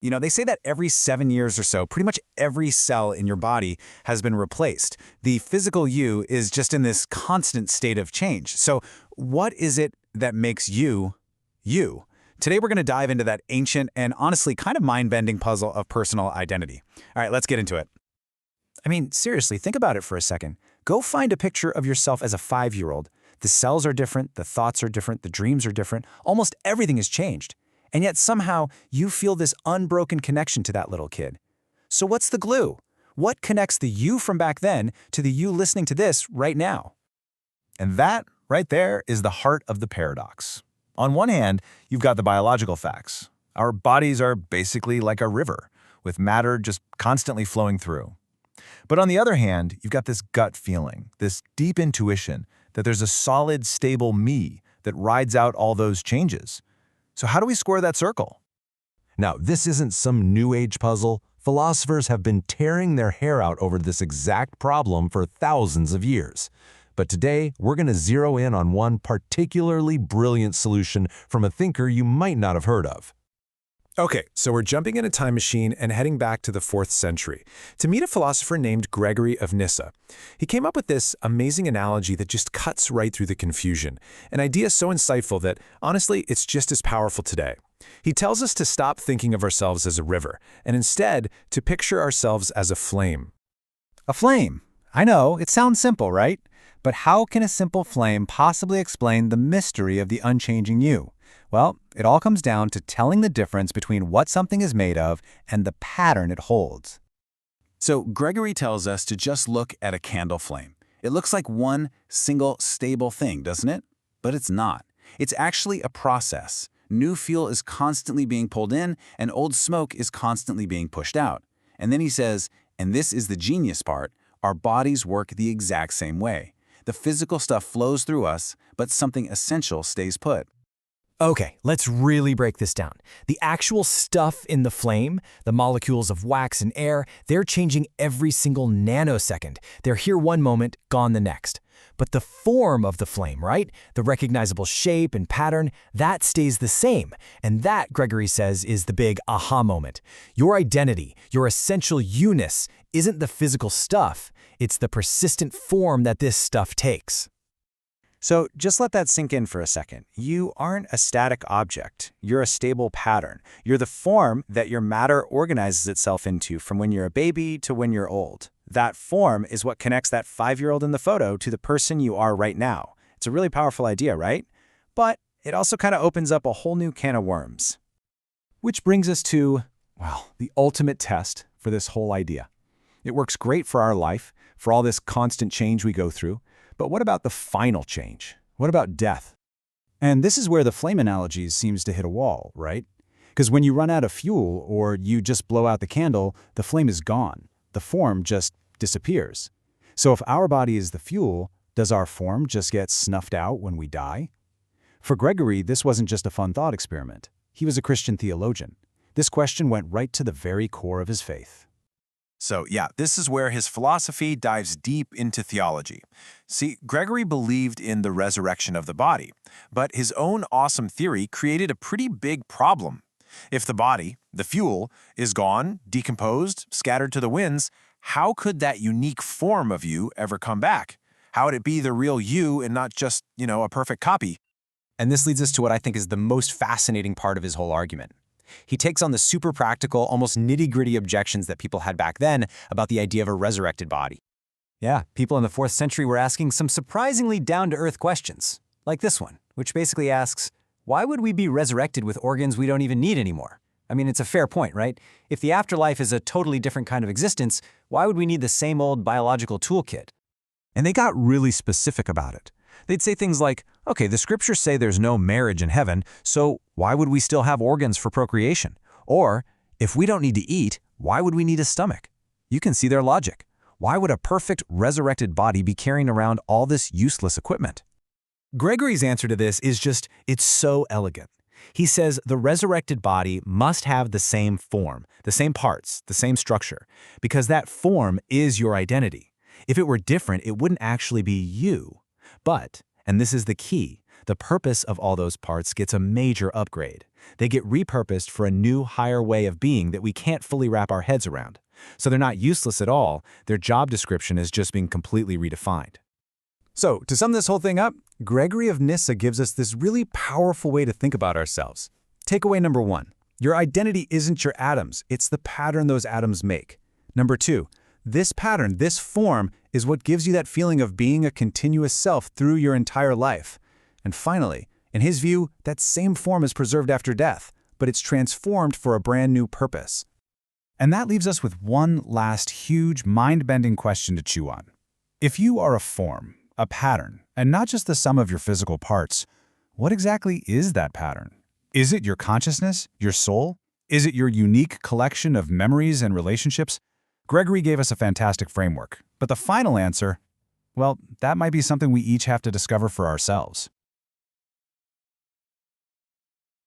You know, they say that every 7 years or so, pretty much every cell in your body has been replaced. The physical you is just in this constant state of change. So what is it that makes you, you? Today we're going to dive into that ancient and honestly kind of mind-bending puzzle of personal identity. All right, let's get into it. I mean, seriously, think about it for a second. Go find a picture of yourself as a 5-year-old. The cells are different, the thoughts are different, the dreams are different. Almost everything has changed. And yet somehow you feel this unbroken connection to that little kid. So what's the glue? What connects the you from back then to the you listening to this right now? And that, right there, is the heart of the paradox. On one hand, you've got the biological facts. Our bodies are basically like a river, with matter just constantly flowing through. But on the other hand, you've got this gut feeling, this deep intuition that there's a solid, stable me that rides out all those changes. So how do we square that circle? Now, this isn't some new age puzzle. Philosophers have been tearing their hair out over this exact problem for thousands of years. But today, we're going to zero in on one particularly brilliant solution from a thinker you might not have heard of. Okay, so we're jumping in a time machine and heading back to the 4th century to meet a philosopher named Gregory of Nyssa. He came up with this amazing analogy that just cuts right through the confusion, an idea so insightful that, honestly, it's just as powerful today. He tells us to stop thinking of ourselves as a river, and instead to picture ourselves as a flame. A flame. I know, it sounds simple, right? But how can a simple flame possibly explain the mystery of the unchanging you? Well, it all comes down to telling the difference between what something is made of and the pattern it holds. So Gregory tells us to just look at a candle flame. It looks like one single stable thing, doesn't it? But it's not. It's actually a process. New fuel is constantly being pulled in, and old smoke is constantly being pushed out. And then he says, and this is the genius part, our bodies work the exact same way. The physical stuff flows through us, but something essential stays put. Okay, let's really break this down. The actual stuff in the flame, the molecules of wax and air, they're changing every single nanosecond. They're here one moment, gone the next. But the form of the flame, right? The recognizable shape and pattern, that stays the same. And that, Gregory says, is the big aha moment. Your identity, your essential you-ness, isn't the physical stuff. It's the persistent form that this stuff takes. So just let that sink in for a second. You aren't a static object. You're a stable pattern. You're the form that your matter organizes itself into from when you're a baby to when you're old. That form is what connects that 5-year-old in the photo to the person you are right now. It's a really powerful idea, right? But it also kind of opens up a whole new can of worms. Which brings us to, well, the ultimate test for this whole idea. It works great for our life, for all this constant change we go through. But what about the final change? What about death? And this is where the flame analogy seems to hit a wall, right? Because when you run out of fuel or you just blow out the candle, the flame is gone. The form just disappears. So if our body is the fuel, does our form just get snuffed out when we die? For Gregory, this wasn't just a fun thought experiment. He was a Christian theologian. This question went right to the very core of his faith. So yeah, this is where his philosophy dives deep into theology. See, Gregory believed in the resurrection of the body, but his own awesome theory created a pretty big problem. If the body, the fuel, is gone, decomposed, scattered to the winds, how could that unique form of you ever come back? How would it be the real you and not just, a perfect copy? And this leads us to what I think is the most fascinating part of his whole argument. He takes on the super practical, almost nitty-gritty objections that people had back then about the idea of a resurrected body. Yeah, people in the 4th century were asking some surprisingly down-to-earth questions, like this one, which basically asks, why would we be resurrected with organs we don't even need anymore? I mean, it's a fair point, right? If the afterlife is a totally different kind of existence, why would we need the same old biological toolkit? And they got really specific about it. They'd say things like, okay, the scriptures say there's no marriage in heaven, so why would we still have organs for procreation? Or, if we don't need to eat, why would we need a stomach? You can see their logic. Why would a perfect, resurrected body be carrying around all this useless equipment? Gregory's answer to this is it's so elegant. He says the resurrected body must have the same form, the same parts, the same structure, because that form is your identity. If it were different, it wouldn't actually be you. But, and this is the key, the purpose of all those parts gets a major upgrade. They get repurposed for a new, higher way of being that we can't fully wrap our heads around. So they're not useless at all, their job description is just being completely redefined. So, to sum this whole thing up, Gregory of Nyssa gives us this really powerful way to think about ourselves. Takeaway number 1. Your identity isn't your atoms, it's the pattern those atoms make. Number 2. This pattern, this form, is what gives you that feeling of being a continuous self through your entire life. And finally, in his view, that same form is preserved after death, but it's transformed for a brand new purpose. And that leaves us with one last huge, mind-bending question to chew on. If you are a form, a pattern, and not just the sum of your physical parts, what exactly is that pattern? Is it your consciousness, your soul? Is it your unique collection of memories and relationships? Gregory gave us a fantastic framework, but the final answer, well, that might be something we each have to discover for ourselves.